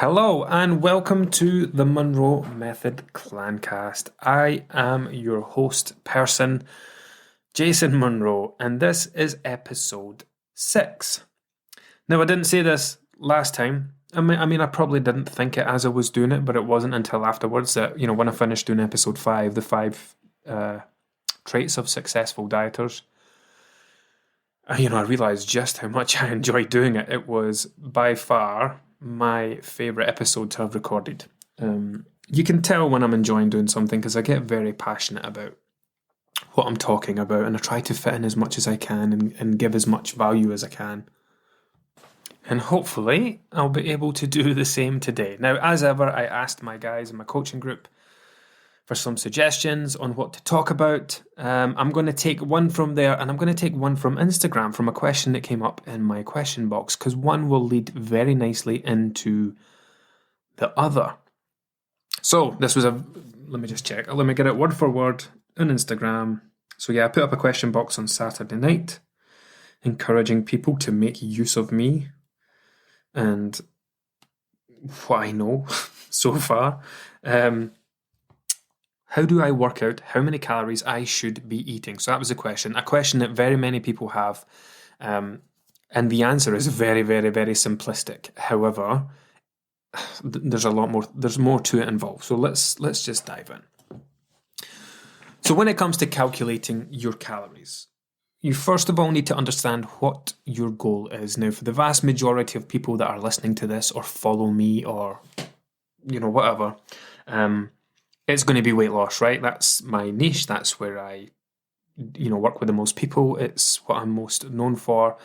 Hello and welcome to the Monroe Method Clancast. I am your host person, Jason Monroe, and this is episode 6. Now, I didn't say this last time. I probably didn't think it as I was doing it, but it wasn't until afterwards that, when I finished doing episode 5, the 5 traits of successful dieters, I realised just how much I enjoyed doing it. It was by far my favourite episode to have recorded. You can tell when I'm enjoying doing something because I get very passionate about what I'm talking about, and I try to fit in as much as I can and give as much value as I can. And hopefully I'll be able to do the same today. Now, as ever, I asked my guys in my coaching group for some suggestions on what to talk about. I'm going to take one from there, and I'm going to take one from Instagram from a question that came up in my question box, because one will lead very nicely into the other. So this was let me just check. Let me get it word for word on Instagram. So yeah, I put up a question box on Saturday night, encouraging people to make use of me and what I know so far. How do I work out how many calories I should be eating? So that was a question that very many people have. And the answer is very, very, very simplistic. However, there's more to it involved. So let's just dive in. So when it comes to calculating your calories, you first of all need to understand what your goal is. Now, for the vast majority of people that are listening to this or follow me or, whatever, it's going to be weight loss, right? That's my niche. That's where I, work with the most people. It's what I'm most known for.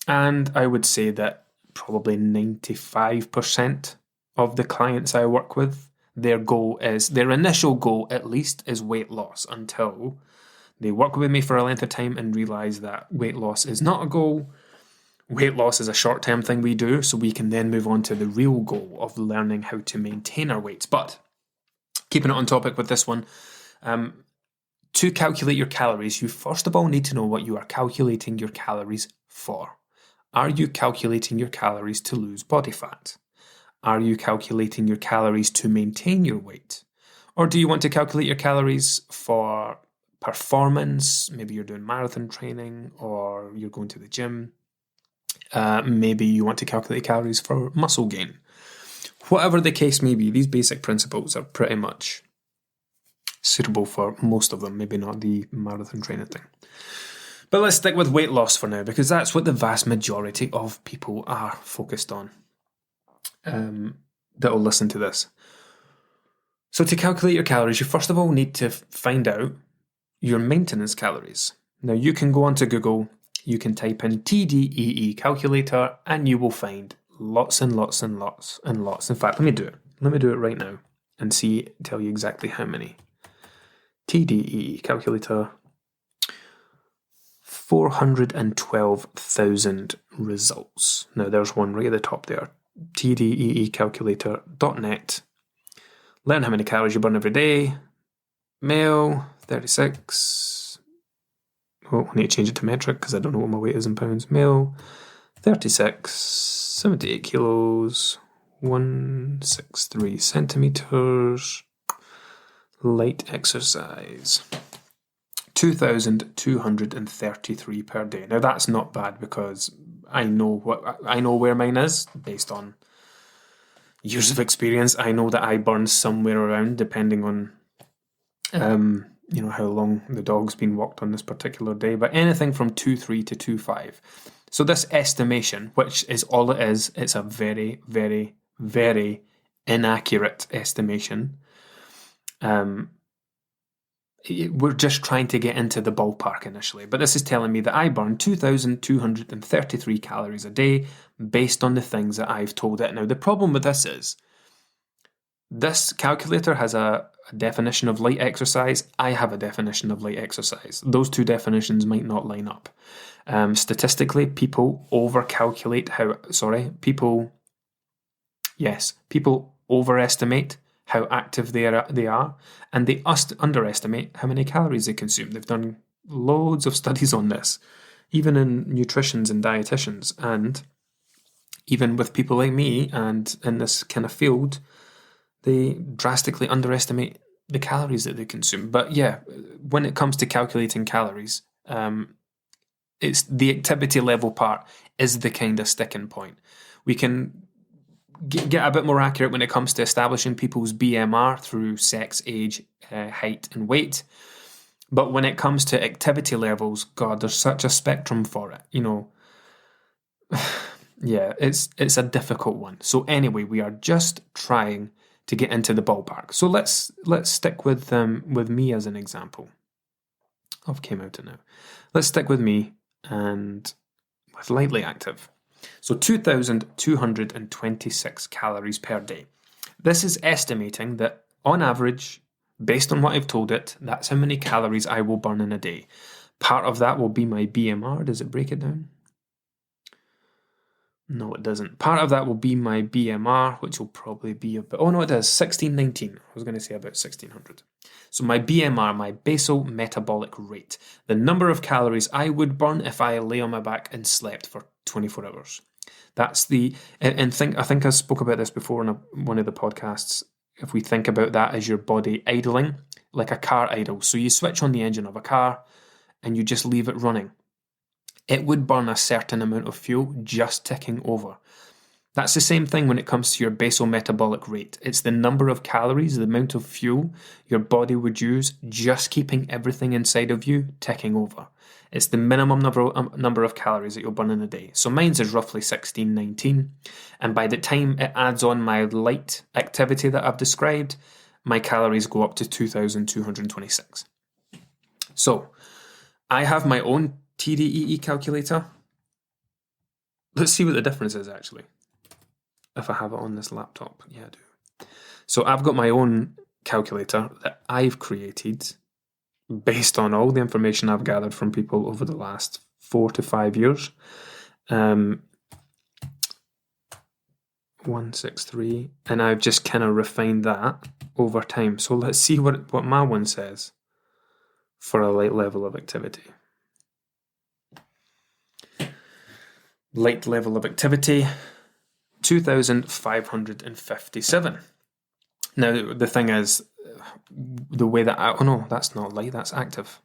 And I would say that probably 95% of the clients I work with, their initial goal at least, is weight loss until they work with me for a length of time and realize that weight loss is not a goal. Weight loss is a short-term thing we do, so we can then move on to the real goal of learning how to maintain our weights. But keeping it on topic with this one, to calculate your calories, you first of all need to know what you are calculating your calories for. Are you calculating your calories to lose body fat? Are you calculating your calories to maintain your weight? Or do you want to calculate your calories for performance? Maybe you're doing marathon training or you're going to the gym. Maybe you want to calculate calories for muscle gain. Whatever the case may be, these basic principles are pretty much suitable for most of them, maybe not the marathon training thing. But let's stick with weight loss for now, because that's what the vast majority of people are focused on that will listen to this. So to calculate your calories, you first of all need to find out your maintenance calories. Now you can go onto Google, you can type in TDEE calculator, and you will find lots and lots and lots and lots. In fact, let me do it. Let me do it right now and tell you exactly how many. TDEE calculator, 412,000 results. Now there's one right at the top there. TDEEcalculator.net. Learn how many calories you burn every day. Male, 36. Oh, I need to change it to metric because I don't know what my weight is in pounds. Male, 36, 78 kilos, 163 centimeters. Light exercise, 2,233 per day. Now that's not bad because I know where mine is based on years of experience. I know that I burn somewhere around, depending on how long the dog's been walked on this particular day, but anything from 2.3 to 2.5. So this estimation, which is all it is, it's a very, very, very inaccurate estimation. We're just trying to get into the ballpark initially, but this is telling me that I burn 2,233 calories a day based on the things that I've told it. Now, the problem with this is this calculator has a definition of light exercise. I have a definition of light exercise. Those two definitions might not line up. Statistically, people overestimate how active they are, and they underestimate how many calories they consume. They've done loads of studies on this, even in nutritionists and dietitians, and even with people like me and in this kind of field, they drastically underestimate the calories that they consume. But yeah, when it comes to calculating calories, it's the activity level part is the kind of sticking point. We can get a bit more accurate when it comes to establishing people's BMR through sex, age, height, and weight. But when it comes to activity levels, God, there's such a spectrum for it. Yeah, it's a difficult one. So anyway, we are just trying to get into the ballpark. So let's stick with me as an example. I've came out of now. Let's stick with me and with lightly active. So 2,226 calories per day. This is estimating that on average, based on what I've told it, that's how many calories I will burn in a day. Part of that will be my BMR. Does it break it down? No, it doesn't. Part of that will be my BMR, which will probably be about... Oh, no, it does. 1619. I was going to say about 1600. So my BMR, my basal metabolic rate, the number of calories I would burn if I lay on my back and slept for 24 hours. That's the... And I think I spoke about this before in one of the podcasts. If we think about that as your body idling, like a car idle. So you switch on the engine of a car and you just leave it running. It would burn a certain amount of fuel just ticking over. That's the same thing when it comes to your basal metabolic rate. It's the number of calories, the amount of fuel your body would use just keeping everything inside of you ticking over. It's the minimum number of calories that you'll burn in a day. So mine's is roughly 1619. And by the time it adds on my light activity that I've described, my calories go up to 2,226. So I have my own TDEE calculator. Let's see what the difference is actually. If I have it on this laptop. Yeah, I do. So I've got my own calculator that I've created based on all the information I've gathered from people over the last 4 to 5 years. 163. And I've just kind of refined that over time. So let's see what my one says for a light level of activity. Light level of activity, 2,557. Now, the thing is, the way that oh no, that's not light, that's active.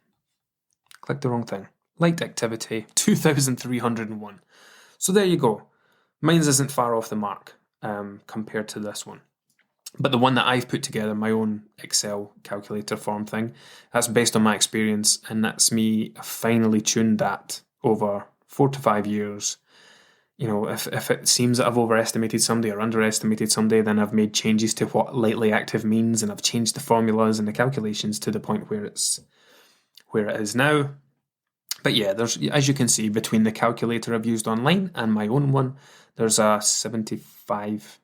Clicked the wrong thing. Light activity, 2,301. So there you go. Mine's isn't far off the mark compared to this one. But the one that I've put together, my own Excel calculator form thing, that's based on my experience, and that's me finally tuned that over 4 to 5 years. If it seems that I've overestimated somebody or underestimated somebody, then I've made changes to what lightly active means, and I've changed the formulas and the calculations to the point where it is now. But yeah, there's, as you can see, between the calculator I've used online and my own one, there's a 75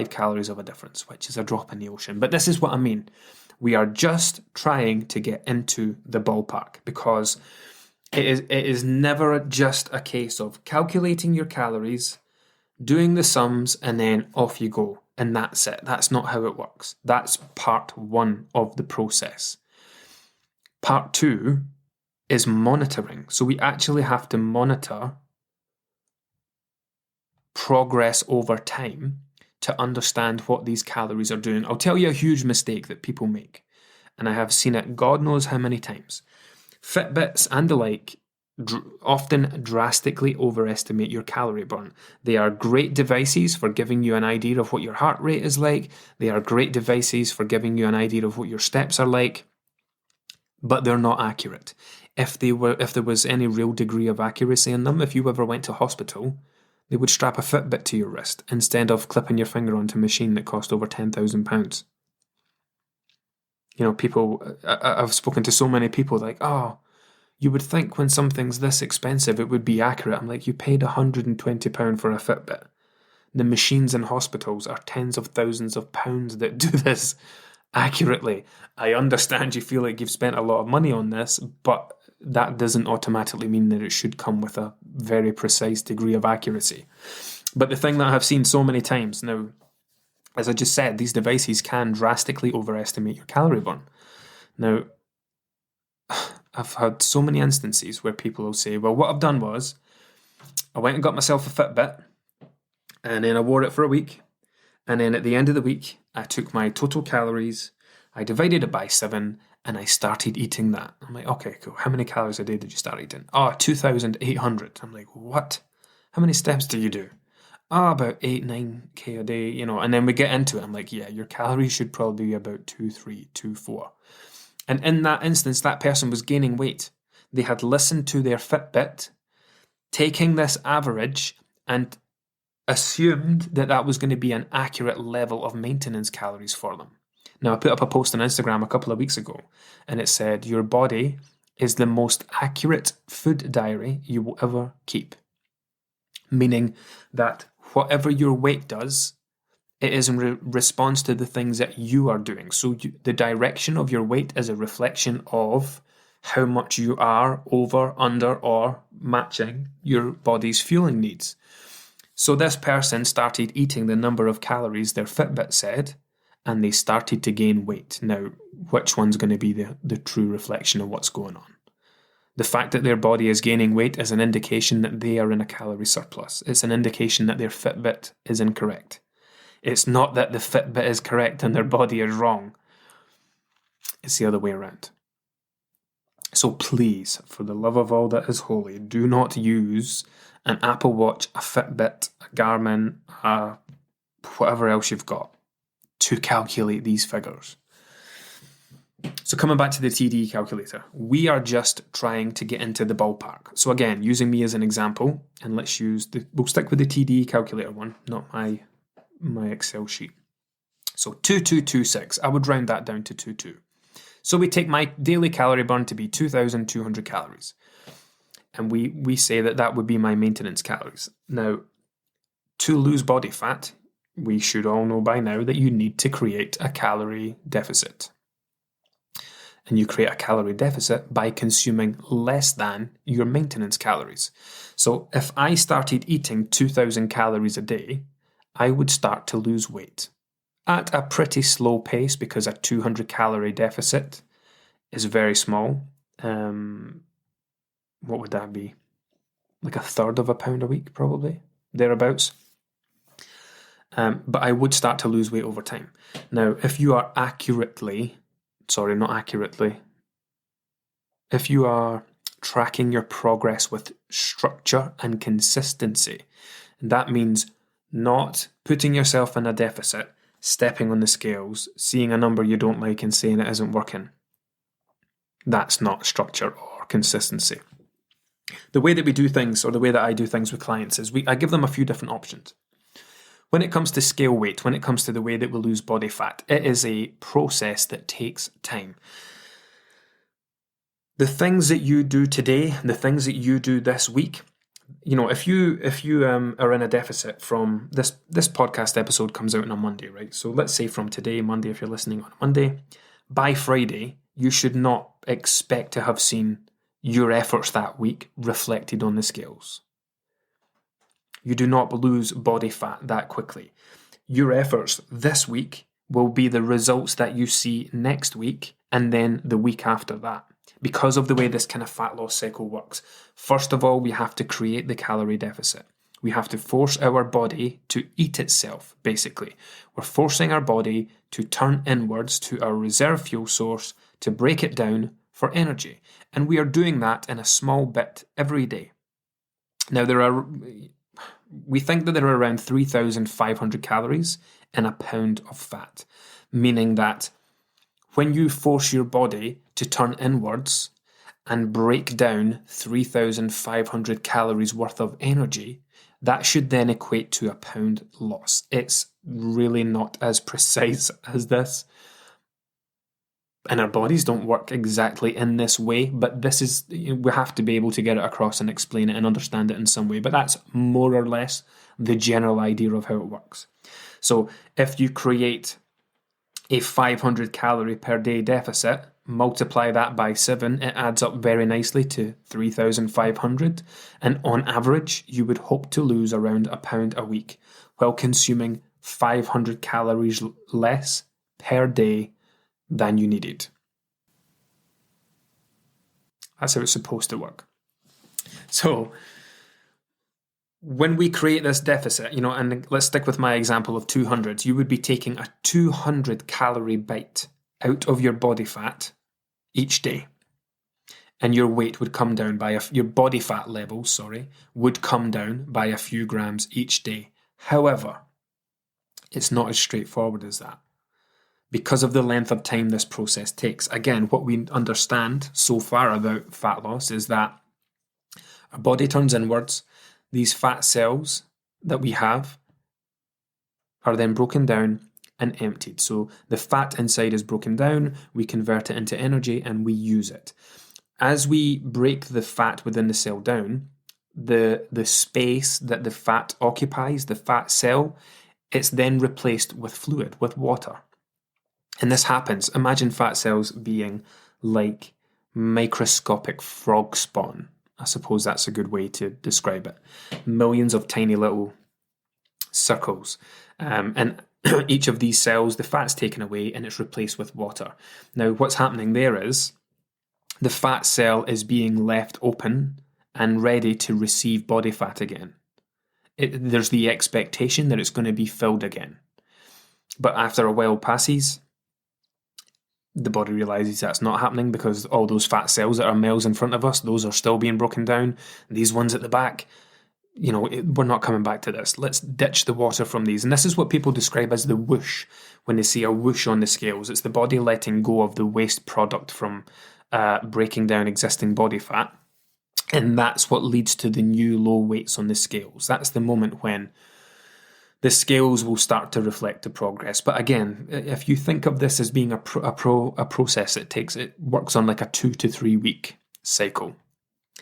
calories of a difference, which is a drop in the ocean. But this is what I mean. We are just trying to get into the ballpark, because it is never just a case of calculating your calories, doing the sums, and then off you go. And that's it. That's not how it works. That's part 1 of the process. Part 2 is monitoring. So we actually have to monitor progress over time to understand what these calories are doing. I'll tell you a huge mistake that people make, and I have seen it God knows how many times. Fitbits and the like often drastically overestimate your calorie burn. They are great devices for giving you an idea of what your heart rate is like. They are great devices for giving you an idea of what your steps are like, but they're not accurate. If there was any real degree of accuracy in them, if you ever went to hospital, they would strap a Fitbit to your wrist instead of clipping your finger onto a machine that cost over £10,000. People, I've spoken to so many people like, oh, you would think when something's this expensive, it would be accurate. I'm like, you paid £120 for a Fitbit. The machines in hospitals are tens of thousands of pounds that do this accurately. I understand you feel like you've spent a lot of money on this, but that doesn't automatically mean that it should come with a very precise degree of accuracy. But the thing that I've seen so many times now, as I just said, these devices can drastically overestimate your calorie burn. Now, I've had so many instances where people will say, well, what I've done was I went and got myself a Fitbit And then I wore it for a week. And then at the end of the week, I took my total calories, I divided it by 7, and I started eating that. I'm like, okay, cool. How many calories a day did you start eating? Oh, 2,800. I'm like, what? How many steps do you do? Oh, about 8, 9K a day, and then we get into it. I'm like, yeah, your calories should probably be about 2, 3, 2, 4. And in that instance, that person was gaining weight. They had listened to their Fitbit, taking this average and assumed that that was going to be an accurate level of maintenance calories for them. Now, I put up a post on Instagram a couple of weeks ago, and it said, your body is the most accurate food diary you will ever keep. Meaning that whatever your weight does, it is in response to the things that you are doing. So the direction of your weight is a reflection of how much you are over, under, or matching your body's fueling needs. So this person started eating the number of calories their Fitbit said, and they started to gain weight. Now, which one's going to be the true reflection of what's going on? The fact that their body is gaining weight is an indication that they are in a calorie surplus. It's an indication that their Fitbit is incorrect. It's not that the Fitbit is correct and their body is wrong. It's the other way around. So please, for the love of all that is holy, do not use an Apple Watch, a Fitbit, a Garmin, whatever else you've got to calculate these figures. So coming back to the TDE calculator, we are just trying to get into the ballpark. So again, using me as an example, and we'll stick with the TDE calculator one, not my Excel sheet. So 2226, I would round that down to 22. So we take my daily calorie burn to be 2,200 calories. And we say that would be my maintenance calories. Now, to lose body fat, we should all know by now that you need to create a calorie deficit. And you create a calorie deficit by consuming less than your maintenance calories. So if I started eating 2,000 calories a day, I would start to lose weight at a pretty slow pace because a 200 calorie deficit is very small. What would that be? Like a third of a pound a week, probably, thereabouts. But I would start to lose weight over time. Now, if you are if you are tracking your progress with structure and consistency, that means not putting yourself in a deficit, stepping on the scales, seeing a number you don't like and saying it isn't working. That's not structure or consistency. The way that we do things, or the way that I do things with clients, is I give them a few different options. When it comes to scale weight, when it comes to the way that we lose body fat, it is a process that takes time. The things that you do today, the things that you do this week, if you are in a deficit from this podcast episode comes out on a Monday, right? So let's say from today, Monday, if you're listening on a Monday, by Friday, you should not expect to have seen your efforts that week reflected on the scales. You do not lose body fat that quickly. Your efforts this week will be the results that you see next week and then the week after that. Because of the way this kind of fat loss cycle works. First of all, we have to create the calorie deficit. We have to force our body to eat itself, basically. We're forcing our body to turn inwards to our reserve fuel source to break it down for energy. And we are doing that in a small bit every day. Now, we think that there are around 3,500 calories in a pound of fat, meaning that when you force your body to turn inwards and break down 3,500 calories worth of energy, that should then equate to a pound loss. It's really not as precise as this. And our bodies don't work exactly in this way, but we have to be able to get it across and explain it and understand it in some way. But that's more or less the general idea of how it works. So if you create a 500 calorie per day deficit, multiply that by 7, it adds up very nicely to 3,500. And on average, you would hope to lose around a pound a week while consuming 500 calories less per day than you needed. That's how it's supposed to work. So when we create this deficit, and let's stick with my example of 200, you would be taking a 200 calorie bite out of your body fat each day. And your weight would come down your body fat levels, would come down by a few grams each day. However, it's not as straightforward as that because of the length of time this process takes. Again, what we understand so far about fat loss is that our body turns inwards. These fat cells that we have are then broken down and emptied. So the fat inside is broken down, we convert it into energy, and we use it. As we break the fat within the cell down, the space that the fat occupies, the fat cell, it's then replaced with fluid, with water. And this happens. Imagine fat cells being like microscopic frog spawn. I suppose that's a good way to describe it. Millions of tiny little circles. And each of these cells, the fat's taken away and it's replaced with water. Now, what's happening there is the fat cell is being left open and ready to receive body fat again. There's the expectation that it's going to be filled again. But after a while passes, the body realizes that's not happening because all those fat cells that are miles in front of us, those are still being broken down. These ones at the back, we're not coming back to this. Let's ditch the water from these. And this is what people describe as the whoosh when they see a whoosh on the scales. It's the body letting go of the waste product from breaking down existing body fat. And that's what leads to the new low weights on the scales. That's the moment when the scales will start to reflect the progress. But again, if you think of this as being a process, it works on like a 2 to 3 week cycle.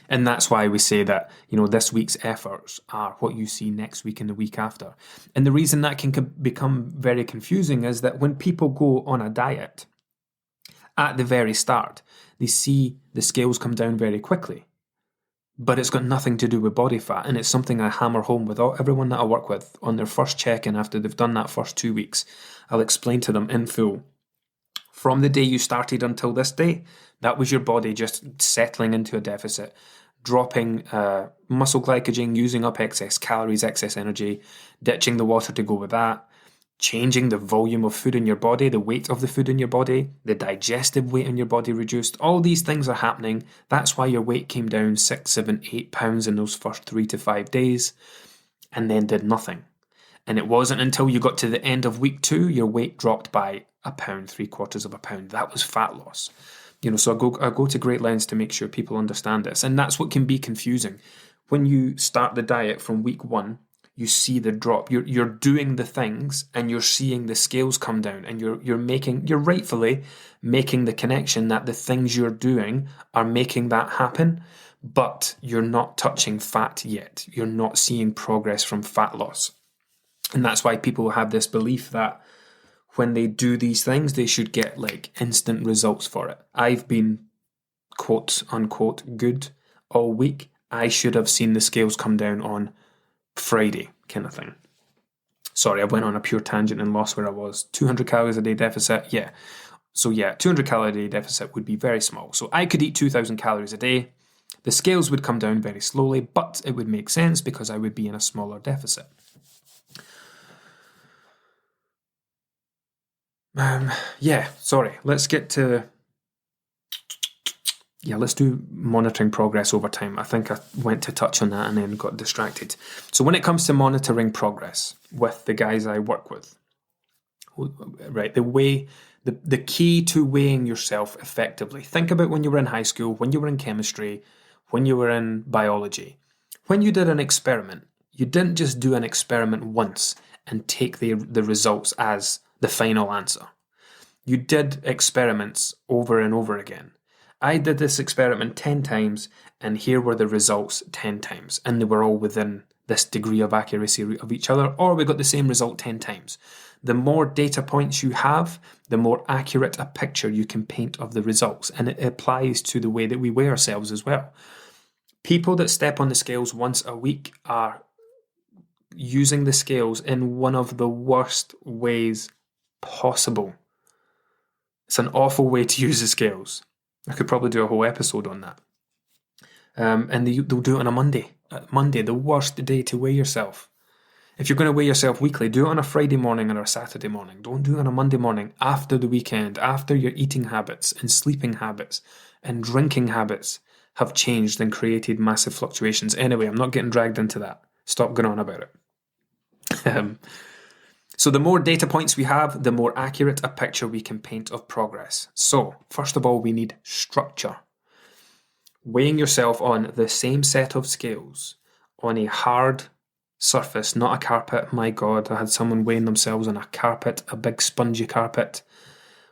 And that's why we say that, this week's efforts are what you see next week and the week after. And the reason that can become very confusing is that when people go on a diet, at the very start, they see the scales come down very quickly. But it's got nothing to do with body fat, and it's something I hammer home with everyone that I work with on their first check-in after they've done that first 2 weeks. I'll explain to them in full. From the day you started until this day, that was your body just settling into a deficit, dropping muscle glycogen, using up excess calories, excess energy, ditching the water to go with that, changing the volume of food in your body, the weight of the food in your body, the digestive weight in your body reduced. All these things are happening. That's why your weight came down 6, 7, 8 pounds in those first 3 to 5 days and then did nothing. And it wasn't until you got to the end of week 2, your weight dropped by a pound, 3/4 pound. That was fat loss. So I go to great lengths to make sure people understand this. And that's what can be confusing. When you start the diet from week 1, you see the drop. You're doing the things and you're seeing the scales come down, and you're rightfully making the connection that the things you're doing are making that happen, but you're not touching fat yet. You're not seeing progress from fat loss. And that's why people have this belief that when they do these things, they should get like instant results for it. I've been quote unquote good all week. I should have seen the scales come down on Friday, kind of thing. Sorry, I went on a pure tangent and lost where I was. 200 calories a day deficit, yeah. So 200 calorie a day deficit would be very small. So I could eat 2,000 calories a day. The scales would come down very slowly, but it would make sense because I would be in a smaller deficit. Let's get to... let's do monitoring progress over time. I think I went to touch on that and then got distracted. So when it comes to monitoring progress with the guys I work with, right, the key to weighing yourself effectively, think about when you were in high school, when you were in chemistry, when you were in biology. When you did an experiment, you didn't just do an experiment once and take the results as the final answer. You did experiments over and over again. I did this experiment 10 times, and here were the results 10 times, and they were all within this degree of accuracy of each other, or we got the same result 10 times. The more data points you have, the more accurate a picture you can paint of the results, and it applies to the way that we weigh ourselves as well. People that step on the scales once a week are using the scales in one of the worst ways possible. It's an awful way to use the scales. I could probably do a whole episode on that. and they'll do it on a Monday. Monday, the worst day to weigh yourself. If you're going to weigh yourself weekly, do it on a Friday morning or a Saturday morning. Don't do it on a Monday morning after the weekend, after your eating habits and sleeping habits and drinking habits have changed and created massive fluctuations. Anyway, I'm not getting dragged into that. Stop going on about it. So the more data points we have, the more accurate a picture we can paint of progress. So, first of all, we need structure. Weighing yourself on the same set of scales on a hard surface, not a carpet. My God, I had someone weighing themselves on a carpet, a big spongy carpet.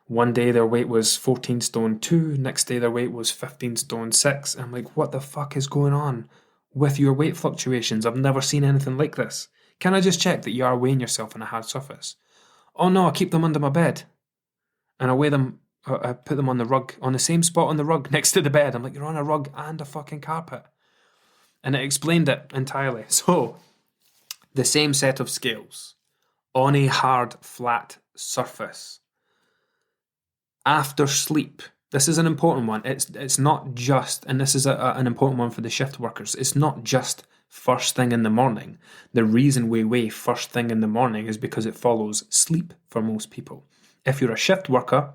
One day their weight was 14 stone 2, next day their weight was 15 stone 6. I'm like, what the fuck is going on with your weight fluctuations? I've never seen anything like this. Can I just check that you are weighing yourself on a hard surface? Oh no, I keep them under my bed. And I weigh them, I put them on the rug, on the same spot on the rug next to the bed. I'm like, you're on a rug and a fucking carpet. And it explained it entirely. So, the same set of scales on a hard, flat surface. After sleep, this is an important one. It's not just, and this is an important one for the shift workers, it's not just first thing in the morning. The reason we weigh first thing in the morning is because it follows sleep for most people. If you're a shift worker,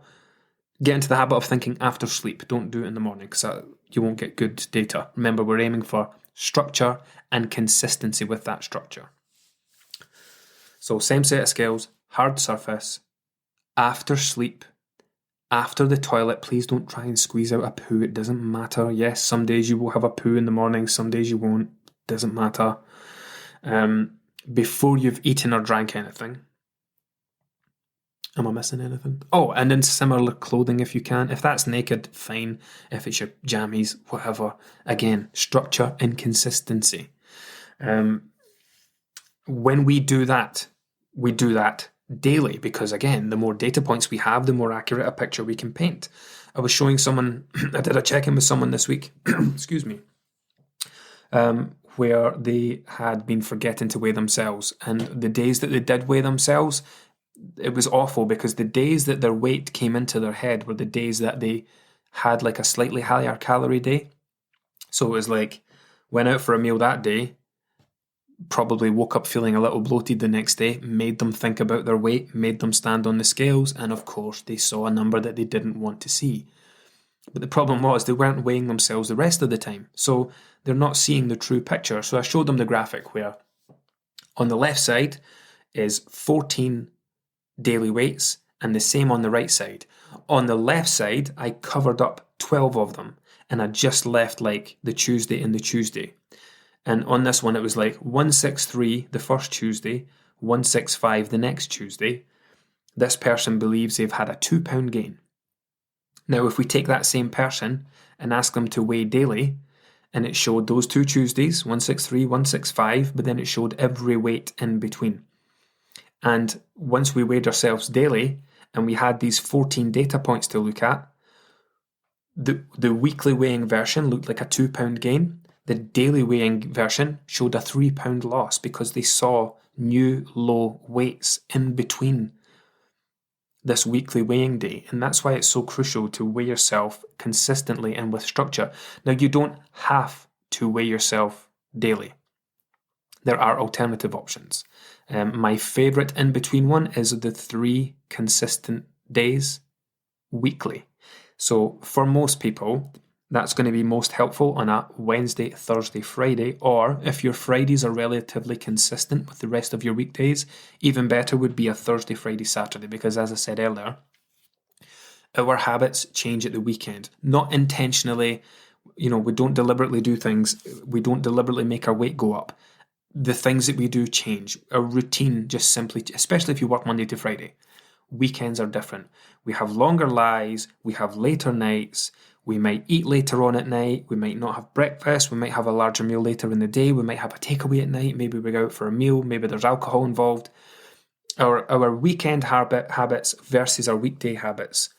get into the habit of thinking after sleep. Don't do it in the morning because you won't get good data. Remember, we're aiming for structure and consistency with that structure. So same set of scales, hard surface, after sleep, after the toilet. Please don't try and squeeze out a poo. It doesn't matter. Yes, some days you will have a poo in the morning, some days you won't. Doesn't matter. Before you've eaten or drank anything. Am I missing anything? Oh, and in similar clothing if you can. If that's naked, fine. If it's your jammies, whatever. Again, structure and consistency. When we do that daily because, again, the more data points we have, the more accurate a picture we can paint. I was showing someone, I did a check-in with someone this week, excuse me, where they had been forgetting to weigh themselves. And the days that they did weigh themselves, it was awful because the days that their weight came into their head were the days that they had like a slightly higher calorie day. So it was like, went out for a meal that day, probably woke up feeling a little bloated the next day, made them think about their weight, made them stand on the scales, and of course they saw a number that they didn't want to see. But the problem was they weren't weighing themselves the rest of the time, so they're not seeing the true picture. So I showed them the graphic where on the left side is 14 daily weights and the same on the right side. On the left side, I covered up 12 of them and I just left like the Tuesday and the Tuesday. And on this one, it was like 163 the first Tuesday, 165 the next Tuesday. This person believes they've had a 2 pound gain. Now, if we take that same person and ask them to weigh daily, and it showed those 2 Tuesdays, 163, 165, but then it showed every weight in between. And once we weighed ourselves daily, and we had these 14 data points to look at, the weekly weighing version looked like a 2 pound gain. The daily weighing version showed a 3 pound loss because they saw new low weights in between this weekly weighing day. And that's why it's so crucial to weigh yourself consistently and with structure. Now, you don't have to weigh yourself daily. There are alternative options. My favorite in between one is the 3 consistent days weekly. So for most people, that's going to be most helpful on a Wednesday, Thursday, Friday, or if your Fridays are relatively consistent with the rest of your weekdays, even better would be a Thursday, Friday, Saturday, because as I said earlier, our habits change at the weekend. Not intentionally, we don't deliberately do things, we don't deliberately make our weight go up. The things that we do change. Our routine just simply, especially if you work Monday to Friday, weekends are different. We have longer lies, we have later nights, we might eat later on at night, we might not have breakfast, we might have a larger meal later in the day, we might have a takeaway at night, maybe we go out for a meal, maybe there's alcohol involved. Our weekend habits versus our weekday habits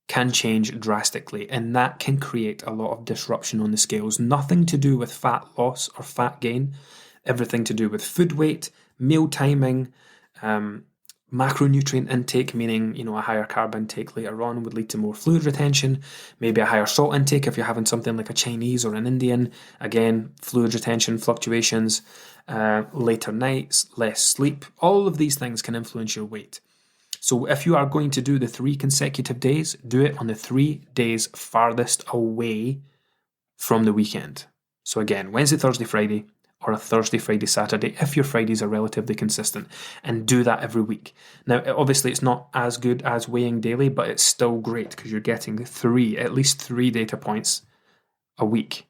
can change drastically, and that can create a lot of disruption on the scales. Nothing to do with fat loss or fat gain, everything to do with food weight, meal timing, macronutrient intake, meaning, a higher carb intake later on would lead to more fluid retention. Maybe a higher salt intake if you're having something like a Chinese or an Indian. Again, fluid retention fluctuations, later nights, less sleep. All of these things can influence your weight. So if you are going to do the 3 consecutive days, do it on the 3 days farthest away from the weekend. So again, Wednesday, Thursday, Friday, or a Thursday, Friday, Saturday, if your Fridays are relatively consistent, and do that every week. Now, obviously, it's not as good as weighing daily, but it's still great because you're getting at least three data points a week.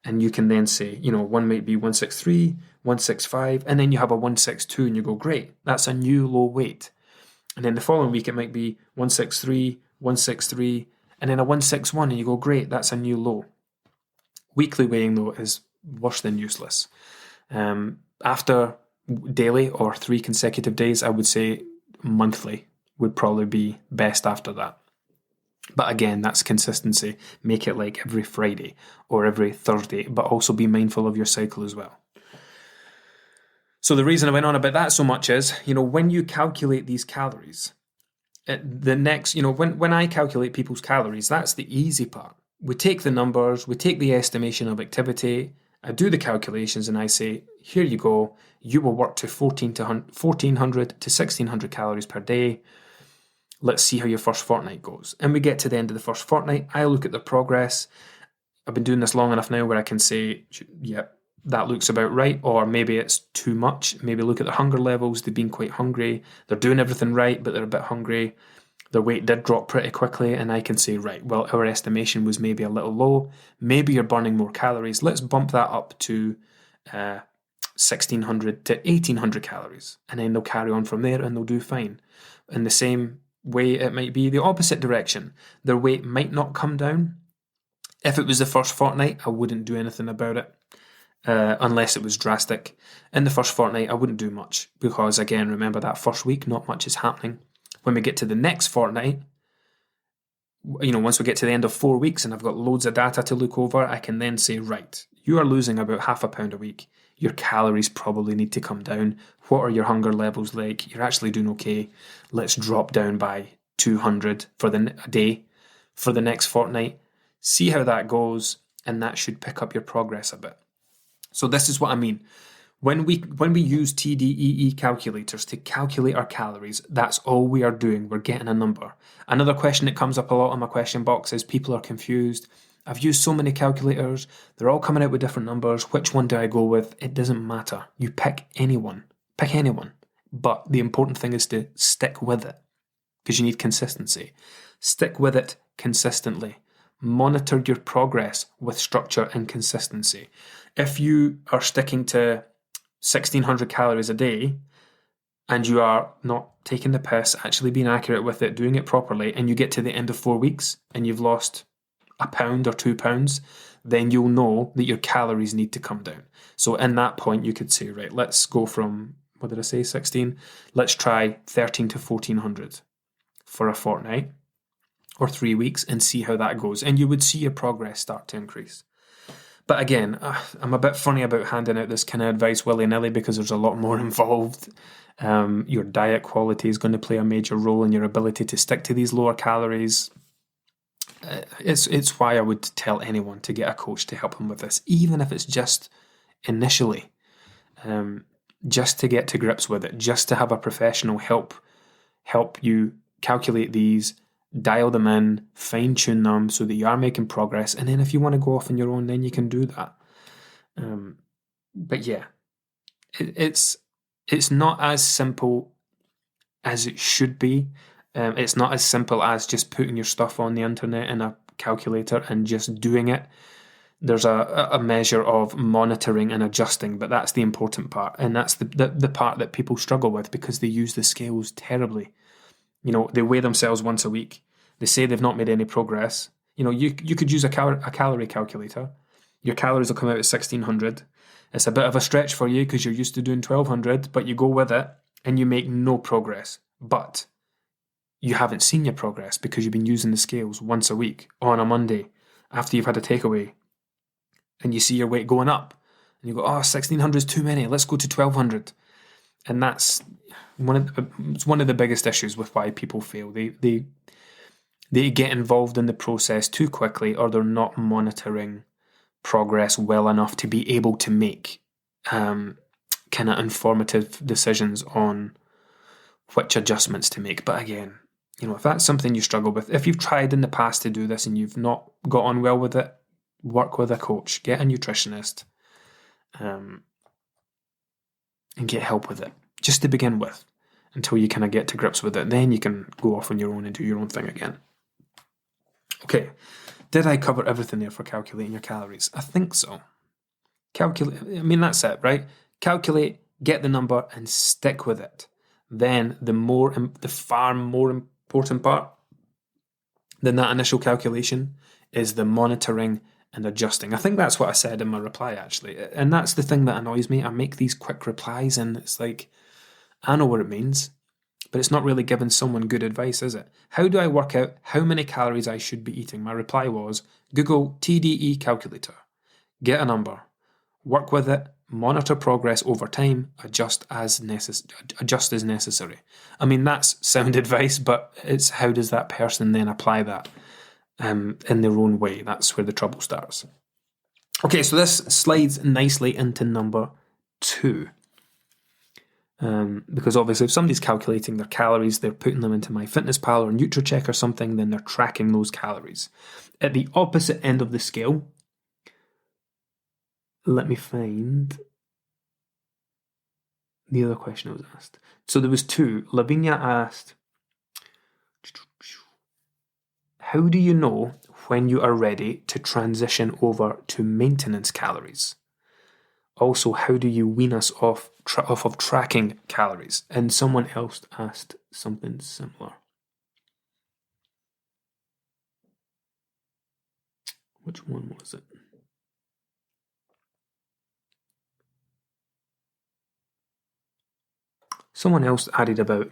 And you can then say, one might be 163, 165, and then you have a 162 and you go, great, that's a new low weight. And then the following week, it might be 163, 163, and then a 161, and you go, great, that's a new low. Weekly weighing, though, is worse than useless. After daily or 3 consecutive days, I would say monthly would probably be best after that. But again, that's consistency. Make it like every Friday or every Thursday, but also be mindful of your cycle as well. So the reason I went on about that so much is, when you calculate these calories, when I calculate people's calories, that's the easy part. We take the numbers, we take the estimation of activity, I do the calculations and I say, here you go, you will work to 1,400 to 1,600 calories per day. Let's see how your first fortnight goes. And we get to the end of the first fortnight, I look at the progress. I've been doing this long enough now where I can say, yeah, that looks about right, or maybe it's too much. Maybe look at their hunger levels, they've been quite hungry, they're doing everything right, but they're a bit hungry. Their weight did drop pretty quickly, and I can say, right, well, our estimation was maybe a little low. Maybe you're burning more calories. Let's bump that up to 1,600 to 1,800 calories. And then they'll carry on from there and they'll do fine. In the same way, it might be the opposite direction. Their weight might not come down. If it was the first fortnight, I wouldn't do anything about it. Unless it was drastic. In the first fortnight, I wouldn't do much because, again, remember that first week, not much is happening. When we get to the next fortnight, once we get to the end of 4 weeks and I've got loads of data to look over, I can then say, right, you are losing about half a pound a week. Your calories probably need to come down. What are your hunger levels like? You're actually doing okay. Let's drop down by 200 for a day for the next fortnight. See how that goes, and that should pick up your progress a bit. So this is what I mean. When we use TDEE calculators to calculate our calories, that's all we are doing. We're getting a number. Another question that comes up a lot in my question box is people are confused. I've used so many calculators. They're all coming out with different numbers. Which one do I go with? It doesn't matter. You pick anyone. Pick anyone. But the important thing is to stick with it because you need consistency. Stick with it consistently. Monitor your progress with structure and consistency. If you are sticking to 1,600 calories a day and you are not taking the piss, actually being accurate with it, doing it properly, and you get to the end of 4 weeks and you've lost a pound or 2 pounds, then you'll know that your calories need to come down. So in that point, you could say, right, let's go from, 16? Let's try 13 to 1,400 for a fortnight or 3 weeks and see how that goes. And you would see your progress start to increase. But again, I'm a bit funny about handing out this kind of advice willy-nilly because there's a lot more involved. Your diet quality is going to play a major role in your ability to stick to these lower calories. It's why I would tell anyone to get a coach to help them with this, even if it's just initially, just to get to grips with it, just to have a professional help you calculate these, dial them in, fine-tune them so that you are making progress. And then if you want to go off on your own, then you can do that. But yeah, it's not as simple as it should be. It's not as simple as just putting your stuff on the internet in a calculator and just doing it. There's a measure of monitoring and adjusting, but that's the important part. And that's the part that people struggle with because they use the scales terribly. They weigh themselves once a week. They say they've not made any progress. You could use a calorie calculator. Your calories will come out at 1,600. It's a bit of a stretch for you because you're used to doing 1,200, but you go with it and you make no progress. But you haven't seen your progress because you've been using the scales once a week on a Monday after you've had a takeaway. And you see your weight going up. And you go, 1,600 is too many. Let's go to 1,200. And that's it's one of the biggest issues with why people fail. They get involved in the process too quickly, or they're not monitoring progress well enough to be able to make kind of informative decisions on which adjustments to make. But again, if that's something you struggle with, if you've tried in the past to do this and you've not got on well with it, work with a coach, get a nutritionist, and get help with it, just to begin with, until you kind of get to grips with it. Then you can go off on your own and do your own thing again. Okay, did I cover everything there for calculating your calories? I think so. That's it, right? Calculate, get the number, and stick with it. Then the far more important part than that initial calculation is the monitoring and adjusting. I think that's what I said in my reply, actually. And that's the thing that annoys me. I make these quick replies and it's like, I know what it means, but it's not really giving someone good advice, is it? How do I work out how many calories I should be eating? My reply was, Google TDE calculator. Get a number. Work with it. Monitor progress over time. Adjust as necessary. I mean, that's sound advice, but it's how does that person then apply that in their own way? That's where the trouble starts. Okay, so this slides nicely into number 2. Because obviously if somebody's calculating their calories, they're putting them into MyFitnessPal or NutriCheck or something, then they're tracking those calories. At the opposite end of the scale, let me find the other question I was asked. So there was 2. Lavinia asked, how do you know when you are ready to transition over to maintenance calories? Also, how do you wean us off of tracking calories? And someone else asked something similar. Which one was it? Someone else added about,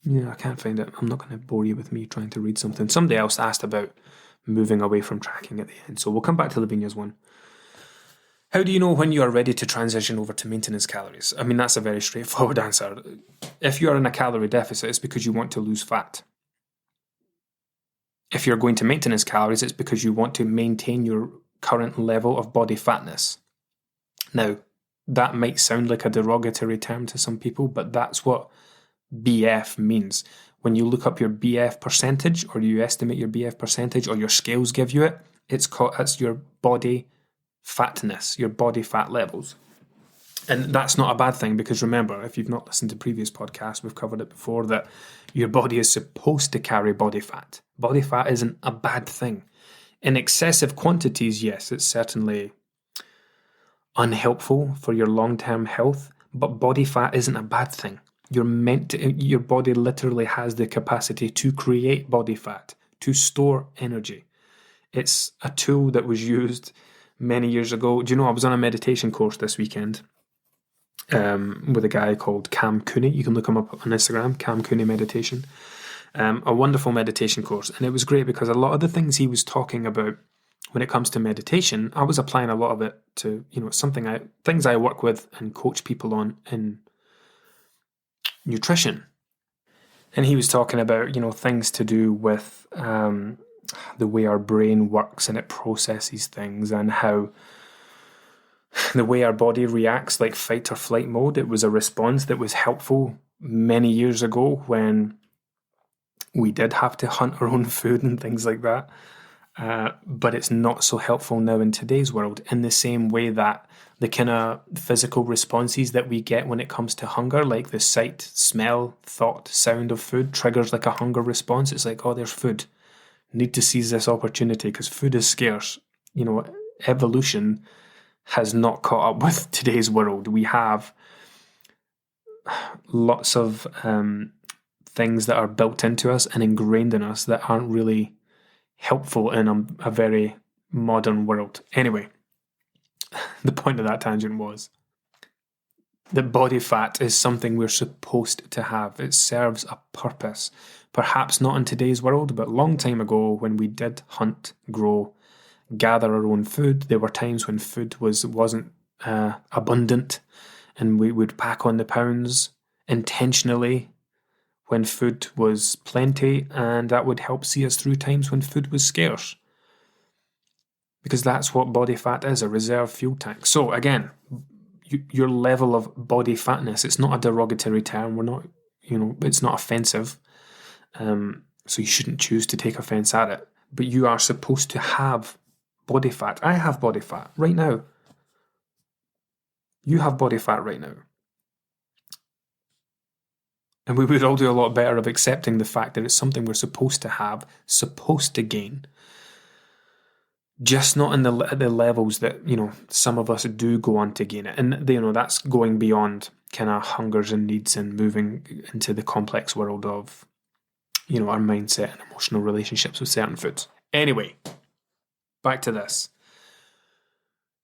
I can't find it. I'm not going to bore you with me trying to read something. Somebody else asked about moving away from tracking at the end. So we'll come back to Lavinia's one. How do you know when you are ready to transition over to maintenance calories? I mean, that's a very straightforward answer. If you are in a calorie deficit, it's because you want to lose fat. If you're going to maintenance calories, it's because you want to maintain your current level of body fatness. Now, that might sound like a derogatory term to some people, but that's what BF means. When you look up your BF percentage, or you estimate your BF percentage, or your scales give you it, it's your body fatness, your body fat levels. And that's not a bad thing, because remember, if you've not listened to previous podcasts, we've covered it before, that your body is supposed to carry body fat. Body fat isn't a bad thing. In excessive quantities, yes, it's certainly unhelpful for your long-term health, but body fat isn't a bad thing. Your body literally has the capacity to create body fat, to store energy. It's a tool that was used many years ago. Do you know, I was on a meditation course this weekend with a guy called Cam Cooney. You can look him up on Instagram, Cam Cooney Meditation. A wonderful meditation course. And it was great because a lot of the things he was talking about when it comes to meditation, I was applying a lot of it to, things I work with and coach people on in nutrition. And he was talking about, things to do with the way our brain works and it processes things, and how the way our body reacts, like fight or flight mode. It was a response that was helpful many years ago when we did have to hunt our own food and things like that. But it's not so helpful now in today's world, in the same way that the kind of physical responses that we get when it comes to hunger, like the sight, smell, thought, sound of food triggers like a hunger response. It's like, oh, there's food. Need to seize this opportunity because food is scarce. Evolution has not caught up with today's world. We have lots of things that are built into us and ingrained in us that aren't really helpful in a very modern world. Anyway, the point of that tangent was that body fat is something we're supposed to have. It serves a purpose. Perhaps not in today's world, but a long time ago when we did hunt, grow, gather our own food, there were times when food wasn't abundant, and we would pack on the pounds intentionally when food was plenty, and that would help see us through times when food was scarce. Because that's what body fat is, a reserve fuel tank. So again, your level of body fatness, it's not a derogatory term. We're not, it's not offensive. So you shouldn't choose to take offense at it. But you are supposed to have body fat. I have body fat right now. You have body fat right now. And we would all do a lot better of accepting the fact that it's something we're supposed to have, supposed to gain. Just not in the levels that, some of us do go on to gain it. And, that's going beyond kind of hungers and needs and moving into the complex world of, our mindset and emotional relationships with certain foods. Anyway, back to this.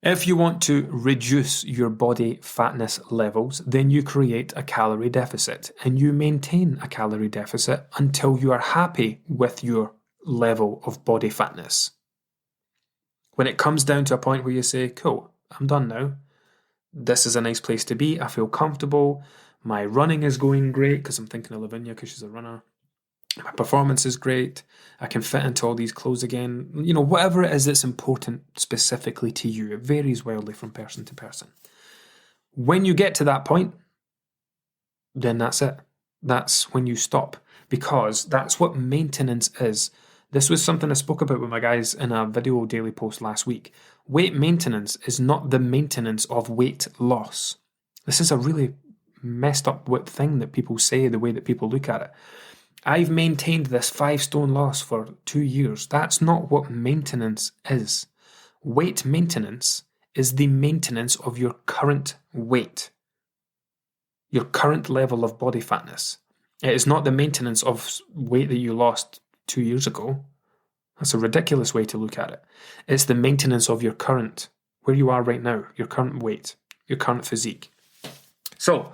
If you want to reduce your body fatness levels, then you create a calorie deficit and you maintain a calorie deficit until you are happy with your level of body fatness. When it comes down to a point where you say, cool, I'm done now. This is a nice place to be. I feel comfortable. My running is going great because I'm thinking of Lavinia because she's a runner. My performance is great. I can fit into all these clothes again. Whatever it is that's important specifically to you. It varies wildly from person to person. When you get to that point, then that's it. That's when you stop, because that's what maintenance is. This was something I spoke about with my guys in a video daily post last week. Weight maintenance is not the maintenance of weight loss. This is a really messed up thing that people say, the way that people look at it. I've maintained this 5 stone loss for 2 years. That's not what maintenance is. Weight maintenance is the maintenance of your current weight, your current level of body fatness. It is not the maintenance of weight that you lost 2 years ago. That's a ridiculous way to look at it. It's the maintenance of your current, where you are right now, your current weight, your current physique. So,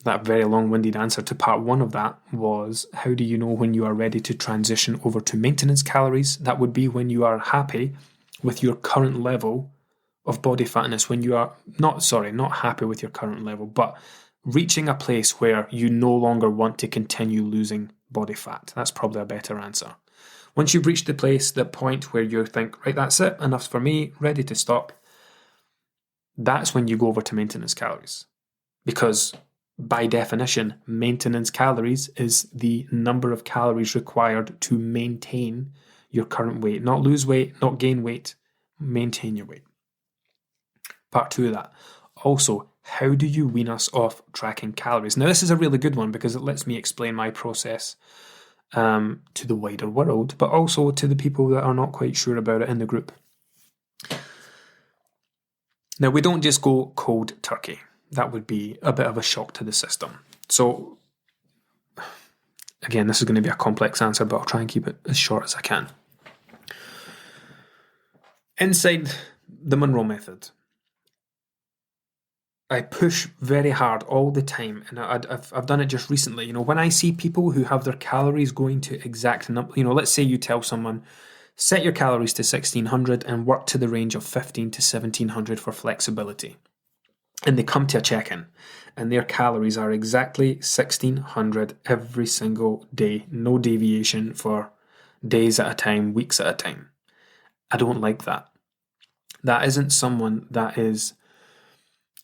that very long-winded answer to part 1 of that was, how do you know when you are ready to transition over to maintenance calories? That would be when you are happy with your current level of body fatness, when you are not happy with your current level, but reaching a place where you no longer want to continue losing body fat. That's probably a better answer. Once you've reached the point where you think, right, that's it, enough for me, ready to stop, that's when you go over to maintenance calories. Because by definition, maintenance calories is the number of calories required to maintain your current weight. Not lose weight, not gain weight, maintain your weight. Part 2 of that. Also, how do you wean us off tracking calories? Now, this is a really good one because it lets me explain my process to the wider world, but also to the people that are not quite sure about it in the group. Now, we don't just go cold turkey. That would be a bit of a shock to the system. So, again, this is going to be a complex answer, but I'll try and keep it as short as I can. Inside the Monroe Method, I push very hard all the time, and I've done it just recently. When I see people who have their calories going to exact number, let's say you tell someone, set your calories to 1600 and work to the range of 15 to 1700 for flexibility. And they come to a check-in, and their calories are exactly 1600 every single day, no deviation for days at a time, weeks at a time. I don't like that. That isn't someone that is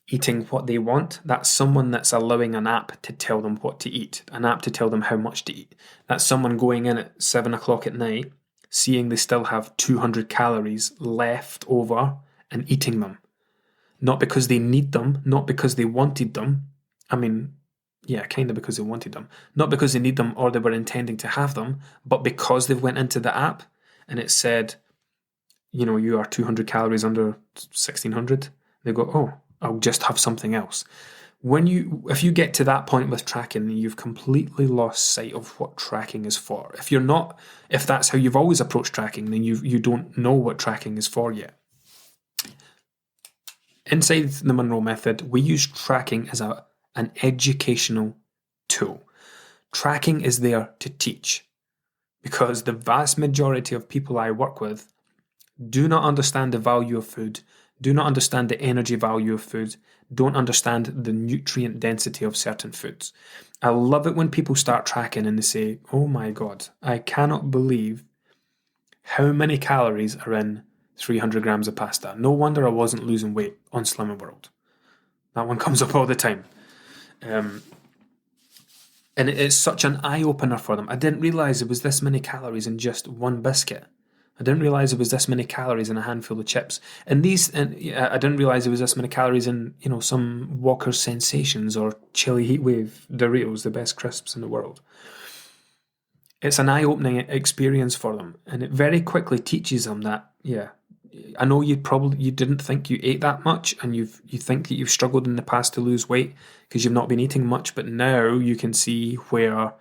eating what they want. That's someone that's allowing an app to tell them what to eat, an app to tell them how much to eat. That's someone going in at 7 o'clock at night, seeing they still have 200 calories left over and eating them. Not because they need them, not because they wanted them. I mean, yeah, kind of because they wanted them. Not because they need them or they were intending to have them, but because they've went into the app and it said, you are 200 calories under 1600. They go, oh, I'll just have something else. If you get to that point with tracking, you've completely lost sight of what tracking is for. If that's how you've always approached tracking, then you don't know what tracking is for yet. Inside the Monroe Method, we use tracking as an educational tool. Tracking is there to teach, because the vast majority of people I work with do not understand the value of food, do not understand the energy value of food, don't understand the nutrient density of certain foods. I love it when people start tracking and they say, oh my God, I cannot believe how many calories are in 300 grams of pasta. No wonder I wasn't losing weight on Slimming World. That one comes up all the time. And it's such an eye-opener for them. I didn't realise there was this many calories in just one biscuit. I didn't realise there was this many calories in a handful of chips. I didn't realise there was this many calories in, some Walker's Sensations or Chili Heatwave Doritos, the best crisps in the world. It's an eye-opening experience for them, and it very quickly teaches them that, I know you didn't think you ate that much, and you think that you've struggled in the past to lose weight because you've not been eating much, but now you can see where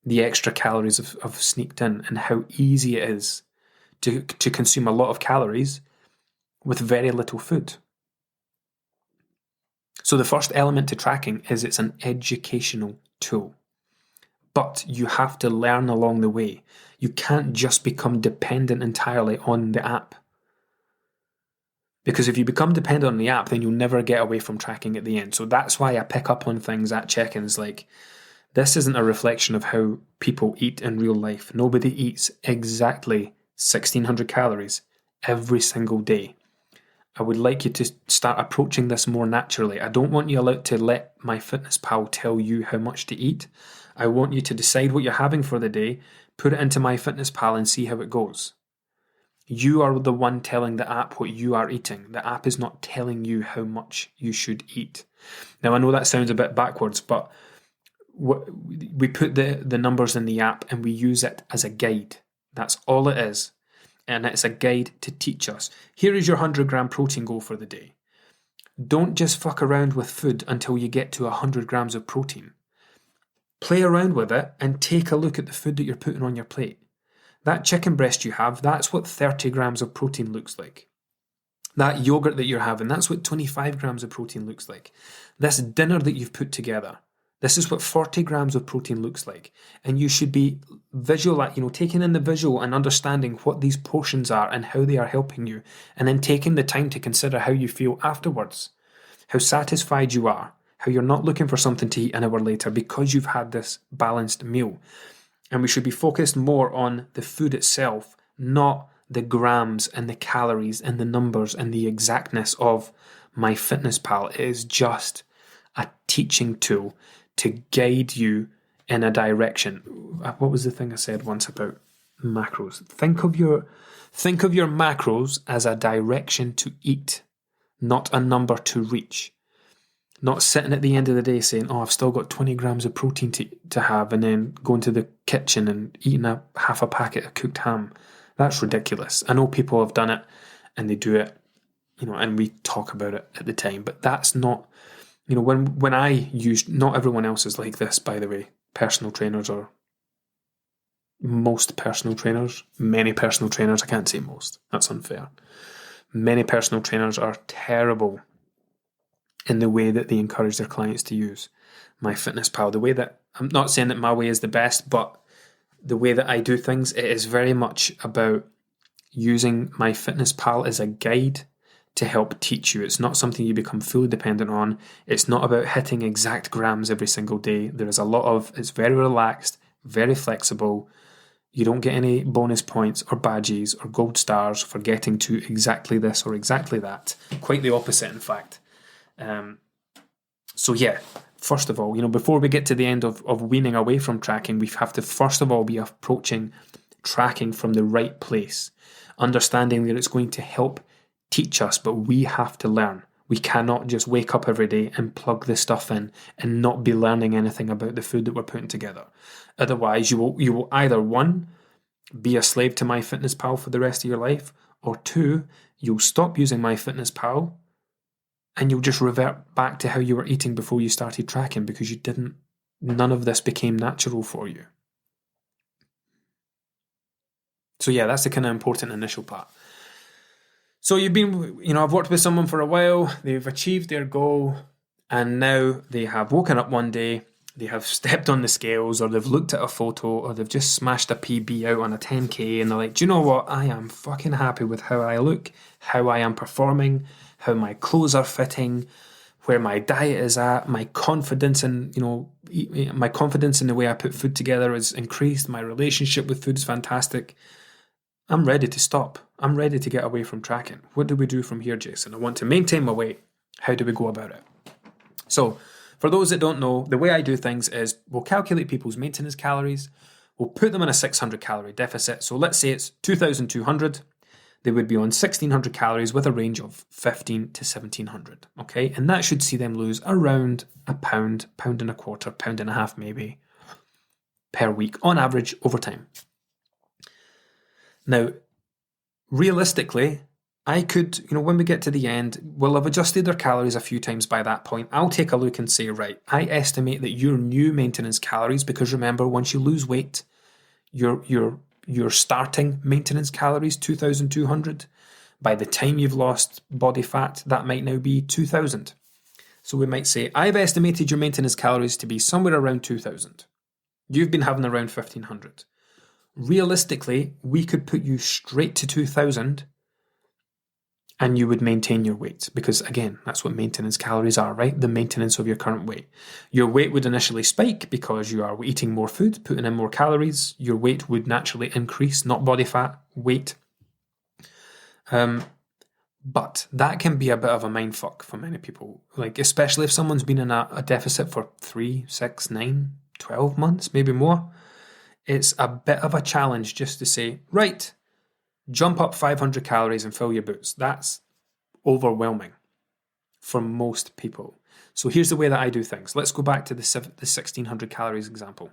the extra calories have sneaked in and how easy it is to consume a lot of calories with very little food. So the first element to tracking is it's an educational tool. But you have to learn along the way. You can't just become dependent entirely on the app. Because if you become dependent on the app, then you'll never get away from tracking at the end. So that's why I pick up on things at check-ins like, this isn't a reflection of how people eat in real life. Nobody eats exactly 1,600 calories every single day. I would like you to start approaching this more naturally. I don't want you to let MyFitnessPal tell you how much to eat. I want you to decide what you're having for the day, put it into MyFitnessPal and see how it goes. You are the one telling the app what you are eating. The app is not telling you how much you should eat. Now, I know that sounds a bit backwards, but we put the numbers in the app and we use it as a guide. That's all it is. And it's a guide to teach us. Here is your 100-gram protein goal for the day. Don't just fuck around with food until you get to 100 grams of protein. Play around with it and take a look at the food that you're putting on your plate. That chicken breast you have, that's what 30 grams of protein looks like. That yogurt that you're having, that's what 25 grams of protein looks like. This dinner that you've put together, this is what 40 grams of protein looks like. And you should be taking in the visual and understanding what these portions are and how they are helping you. And then taking the time to consider how you feel afterwards. How satisfied you are. How you're not looking for something to eat an hour later because you've had this balanced meal. And we should be focused more on the food itself, not the grams and the calories and the numbers and the exactness of MyFitnessPal. It is just a teaching tool to guide you in a direction. What was the thing I said once about macros? Think of your macros as a direction to eat, not a number to reach. Not sitting at the end of the day saying, I've still got 20 grams of protein to have, and then going to the kitchen and eating half a packet of cooked ham. That's ridiculous. I know people have done it and they do it, and we talk about it at the time, but that's not, when I use, not everyone else is like this, by the way, personal trainers or most personal trainers, many personal trainers, I can't say most, that's unfair. Many personal trainers are terrible in the way that they encourage their clients to use MyFitnessPal. The way that, I'm not saying that my way is the best, but the way that I do things, it is very much about using MyFitnessPal as a guide to help teach you. It's not something you become fully dependent on. It's not about hitting exact grams every single day. There is it's very relaxed, very flexible. You don't get any bonus points or badges or gold stars for getting to exactly this or exactly that. Quite the opposite, in fact. First of all, before we get to the end of weaning away from tracking, we have to first of all be approaching tracking from the right place, understanding that it's going to help teach us, but we have to learn. We cannot just wake up every day and plug this stuff in and not be learning anything about the food that we're putting together. Otherwise, you will either, one, be a slave to MyFitnessPal for the rest of your life, or two, you'll stop using MyFitnessPal and you'll just revert back to how you were eating before you started tracking because none of this became natural for you. So yeah, that's the kind of important initial part. So I've worked with someone for a while, they've achieved their goal, and now they have woken up one day, they have stepped on the scales, or they've looked at a photo, or they've just smashed a PB out on a 10K, and they're like, do you know what? I am fucking happy with how I look, how I am performing, how my clothes are fitting, where my diet is at, my confidence in, my confidence in the way I put food together is increased, my relationship with food is fantastic. I'm ready to stop. I'm ready to get away from tracking. What do we do from here, Jason? I want to maintain my weight. How do we go about it? So, for those that don't know, the way I do things is we'll calculate people's maintenance calories. We'll put them in a 600 calorie deficit. So let's say it's 2,200. They would be on 1,600 calories with a range of 1,500 to 1,700. Okay, and that should see them lose around a pound, pound and a quarter, pound and a half maybe per week on average over time. Now, realistically, I could, when we get to the end, we'll have adjusted their calories a few times by that point. I'll take a look and say, right, I estimate that your new maintenance calories, because remember, once you lose weight, your starting maintenance calories, 2,200. By the time you've lost body fat, that might now be 2,000. So we might say, I've estimated your maintenance calories to be somewhere around 2,000. You've been having around 1,500. Realistically, we could put you straight to 2,000 and you would maintain your weight, because again, that's what maintenance calories are, right? The maintenance of your current weight. Your weight would initially spike because you are eating more food, putting in more calories. Your weight would naturally increase, not body fat, weight. But that can be a bit of a mindfuck for many people, like especially if someone's been in a deficit for 3, 6, 9, 12 months, maybe more. It's a bit of a challenge just to say, right, jump up 500 calories and fill your boots. That's overwhelming for most people. So here's the way that I do things. Let's go back to the 1,600 calories example.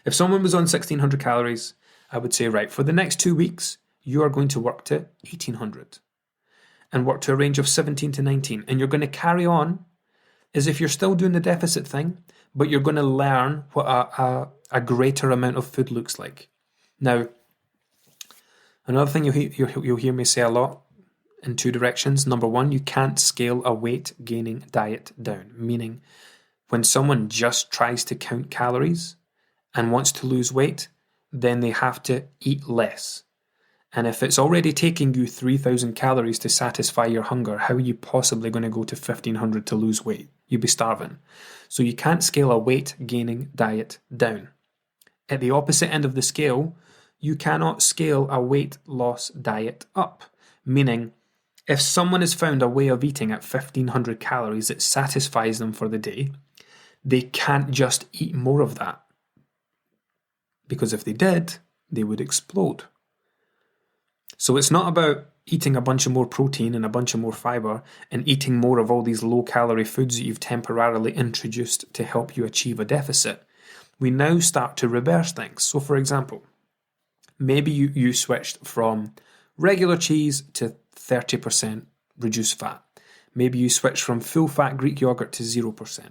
If someone was on 1,600 calories, I would say, right, for the next 2 weeks, you are going to work to 1,800 and work to a range of 17 to 19. And you're going to carry on as if you're still doing the deficit thing, but you're going to learn what a greater amount of food looks like. Now, another thing you'll hear me say a lot in two directions. Number one, you can't scale a weight gaining diet down, meaning when someone just tries to count calories and wants to lose weight, then they have to eat less. And if it's already taking you 3,000 calories to satisfy your hunger, how are you possibly going to go to 1,500 to lose weight? You'd be starving. So you can't scale a weight gaining diet down. At the opposite end of the scale, you cannot scale a weight loss diet up, meaning if someone has found a way of eating at 1,500 calories that satisfies them for the day, they can't just eat more of that. Because if they did, they would explode. So it's not about eating a bunch of more protein and a bunch of more fiber and eating more of all these low-calorie foods that you've temporarily introduced to help you achieve a deficit. We now start to reverse things. So for example, maybe you switched from regular cheese to 30% reduced fat. Maybe you switched from full-fat Greek yogurt to 0%.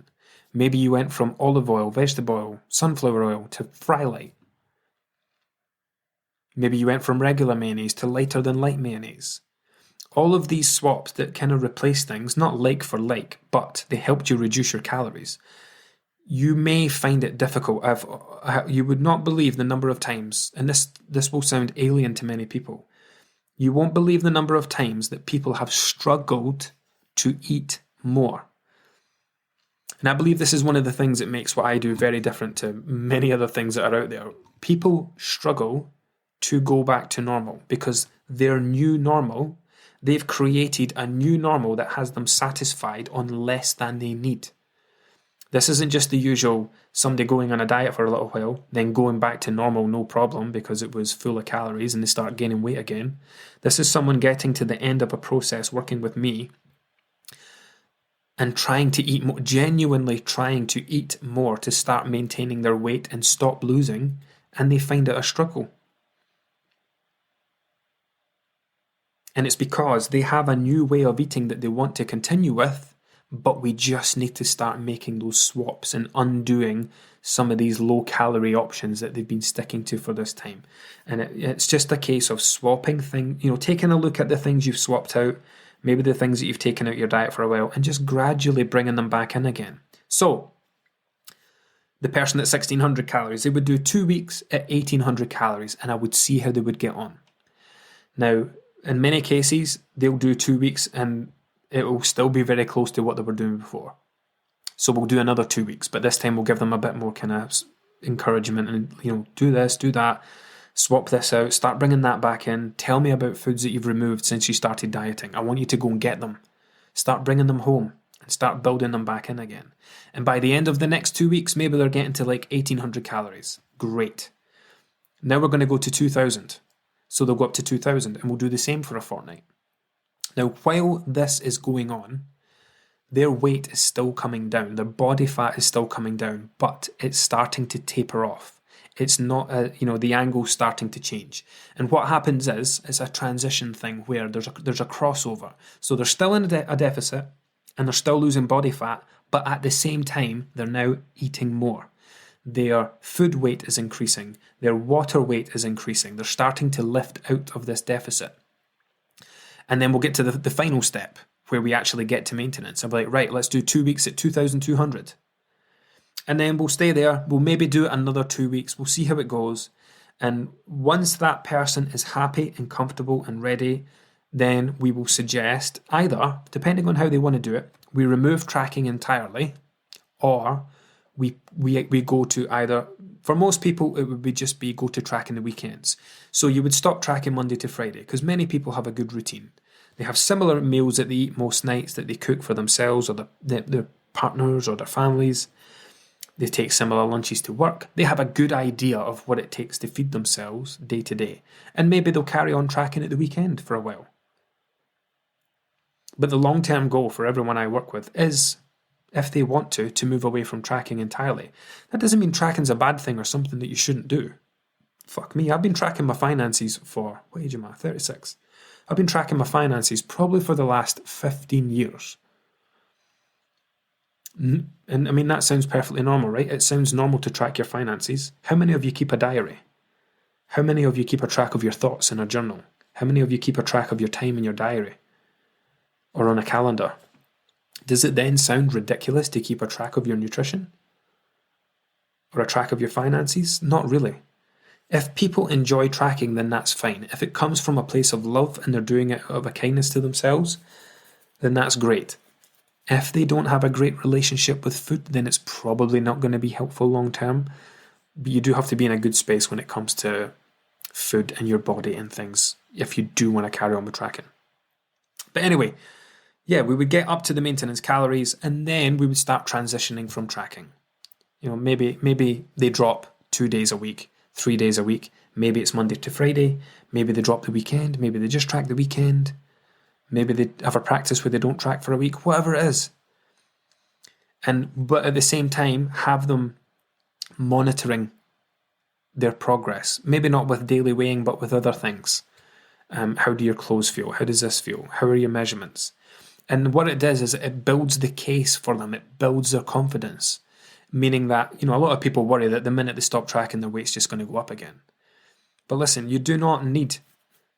Maybe you went from olive oil, vegetable oil, sunflower oil to Frylight. Maybe you went from regular mayonnaise to lighter than light mayonnaise. All of these swaps that kind of replace things, not like for like, but they helped you reduce your calories. You may find it difficult. You would not believe the number of times, and this will sound alien to many people, you won't believe the number of times that people have struggled to eat more. And I believe this is one of the things that makes what I do very different to many other things that are out there. People struggle to go back to normal because their new normal, they've created a new normal that has them satisfied on less than they need. This isn't just the usual somebody going on a diet for a little while, then going back to normal no problem because it was full of calories and they start gaining weight again. This is someone getting to the end of a process working with me and trying to eat more, genuinely trying to eat more to start maintaining their weight and stop losing, and they find it a struggle. And it's because they have a new way of eating that they want to continue with, but we just need to start making those swaps and undoing some of these low-calorie options that they've been sticking to for this time. And it's just a case of swapping things, taking a look at the things you've swapped out, maybe the things that you've taken out your diet for a while, and just gradually bringing them back in again. So, the person at 1,600 calories, they would do 2 weeks at 1,800 calories, and I would see how they would get on. Now, in many cases, they'll do 2 weeks and it will still be very close to what they were doing before. So we'll do another 2 weeks, but this time we'll give them a bit more kind of encouragement and, do this, do that, swap this out, start bringing that back in. Tell me about foods that you've removed since you started dieting. I want you to go and get them. Start bringing them home and start building them back in again. And by the end of the next 2 weeks, maybe they're getting to like 1,800 calories. Great. Now we're going to go to 2,000. So they'll go up to 2,000 and we'll do the same for a fortnight. Now, while this is going on, their weight is still coming down. Their body fat is still coming down, but it's starting to taper off. It's not, the angle's starting to change. And what happens is, it's a transition thing where there's a crossover. So they're still in a deficit and they're still losing body fat, but at the same time, they're now eating more. Their food weight is increasing. Their water weight is increasing. They're starting to lift out of this deficit. And then we'll get to the final step, where we actually get to maintenance. I'll be like, right, let's do 2 weeks at 2,200. And then we'll stay there. We'll maybe do it another 2 weeks. We'll see how it goes. And once that person is happy and comfortable and ready, then we will suggest either, depending on how they want to do it, we remove tracking entirely, or we go to either, for most people, it would just be go to tracking the weekends. So you would stop tracking Monday to Friday, because many people have a good routine. They have similar meals that they eat most nights, that they cook for themselves or their partners or their families. They take similar lunches to work. They have a good idea of what it takes to feed themselves day to day. And maybe they'll carry on tracking at the weekend for a while. But the long-term goal for everyone I work with is, if they want to move away from tracking entirely. That doesn't mean tracking's a bad thing or something that you shouldn't do. Fuck me, I've been tracking my finances for, what age am I? 36. I've been tracking my finances probably for the last 15 years. And I mean, that sounds perfectly normal, right? It sounds normal to track your finances. How many of you keep a diary? How many of you keep a track of your thoughts in a journal? How many of you keep a track of your time in your diary? Or on a calendar? Does it then sound ridiculous to keep a track of your nutrition? Or a track of your finances? Not really. If people enjoy tracking, then that's fine. If it comes from a place of love and they're doing it out of a kindness to themselves, then that's great. If they don't have a great relationship with food, then it's probably not going to be helpful long term. But you do have to be in a good space when it comes to food and your body and things, if you do want to carry on with tracking. But anyway, yeah, we would get up to the maintenance calories and then we would start transitioning from tracking. Maybe they drop 2 days a week. 3 days a week. Maybe it's Monday to Friday. Maybe they drop the weekend. Maybe they just track the weekend. Maybe they have a practice where they don't track for a week. Whatever it is. But at the same time, have them monitoring their progress. Maybe not with daily weighing, but with other things. How do your clothes feel? How does this feel? How are your measurements? And what it does is it builds the case for them. It builds their confidence. Meaning that, a lot of people worry that the minute they stop tracking, their weight's just going to go up again. But listen, you do not need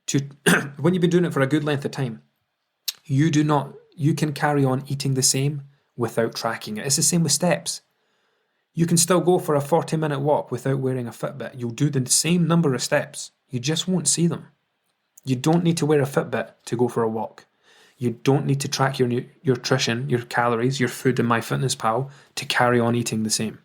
to, when you've been doing it for a good length of time, you can carry on eating the same without tracking it. It's the same with steps. You can still go for a 40-minute walk without wearing a Fitbit. You'll do the same number of steps. You just won't see them. You don't need to wear a Fitbit to go for a walk. You don't need to track your nutrition, your calories, your food in MyFitnessPal to carry on eating the same.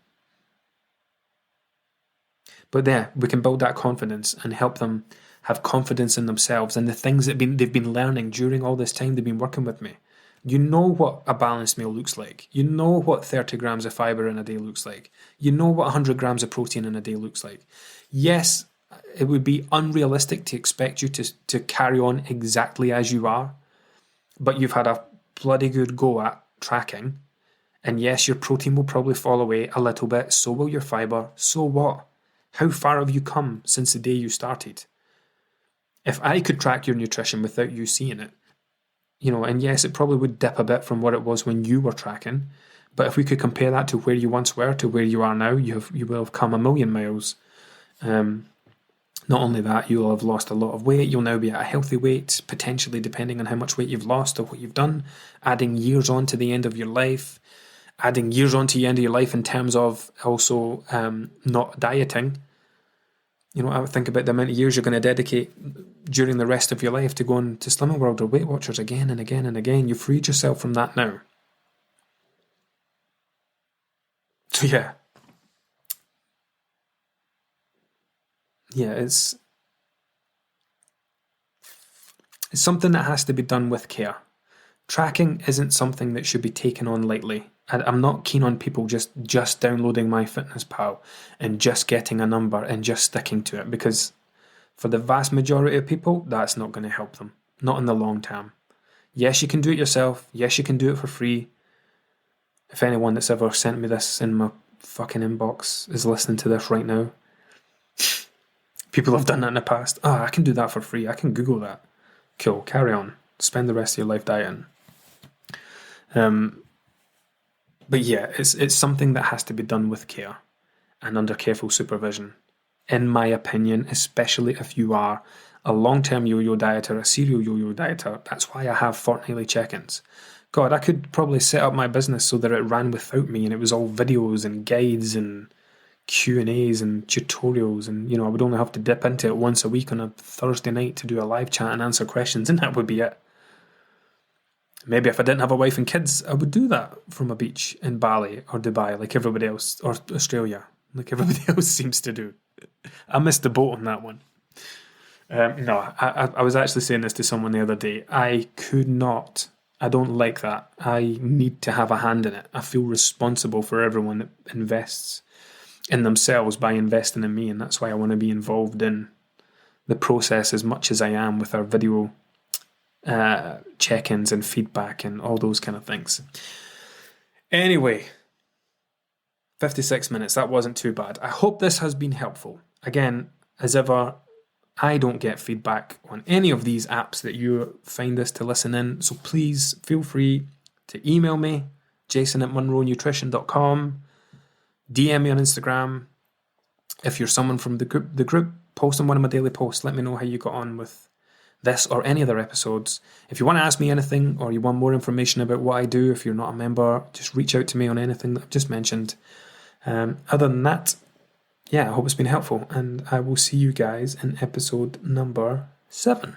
But there, we can build that confidence and help them have confidence in themselves and the things that they've been learning during all this time they've been working with me. You know what a balanced meal looks like. You know what 30 grams of fibre in a day looks like. You know what 100 grams of protein in a day looks like. Yes, it would be unrealistic to expect you to carry on exactly as you are, but you've had a bloody good go at tracking. And yes, your protein will probably fall away a little bit, so will your fibre. So what? How far have you come since the day you started? If I could track your nutrition without you seeing it, and yes, it probably would dip a bit from what it was when you were tracking, but if we could compare that to where you once were to where you are now, you will have come a million miles. Not only that, you'll have lost a lot of weight. You'll now be at a healthy weight, potentially depending on how much weight you've lost or what you've done, adding years on to the end of your life, adding years on to the end of your life in terms of also not dieting. I would think about the amount of years you're going to dedicate during the rest of your life to going to Slimming World or Weight Watchers again and again and again. You've freed yourself from that now. So yeah, it's something that has to be done with care. Tracking isn't something that should be taken on lightly. I'm not keen on people just downloading MyFitnessPal and just getting a number and just sticking to it, because for the vast majority of people, that's not going to help them. Not in the long term. Yes, you can do it yourself. Yes, you can do it for free. If anyone that's ever sent me this in my fucking inbox is listening to this right now, people have done that in the past. I can do that for free. I can Google that. Cool, carry on. Spend the rest of your life dieting. But yeah, it's something that has to be done with care and under careful supervision. In my opinion, especially if you are a long-term yo-yo dieter, a serial yo-yo dieter, that's why I have fortnightly check-ins. God, I could probably set up my business so that it ran without me and it was all videos and guides and Q&As and tutorials, and I would only have to dip into it once a week on a Thursday night to do a live chat and answer questions, and that would be it. Maybe if I didn't have a wife and kids, I would do that from a beach in Bali or Dubai like everybody else, or Australia, like everybody else seems to do. I missed the boat on that one. I was actually saying this to someone the other day. I don't like that. I need to have a hand in it. I feel responsible for everyone that invests in themselves by investing in me, and that's why I want to be involved in the process as much as I am with our video check-ins and feedback and all those kind of things. Anyway, 56 minutes, that wasn't too bad. I hope this has been helpful. Again, as ever, I don't get feedback on any of these apps that you find us to listen in, so please feel free to email me, jason@munronutrition.com, DM me on Instagram. If you're someone from the group, post on one of my daily posts. Let me know how you got on with this or any other episodes. If you want to ask me anything or you want more information about what I do, if you're not a member, just reach out to me on anything that I've just mentioned. Other than that, I hope it's been helpful, and I will see you guys in episode number 7.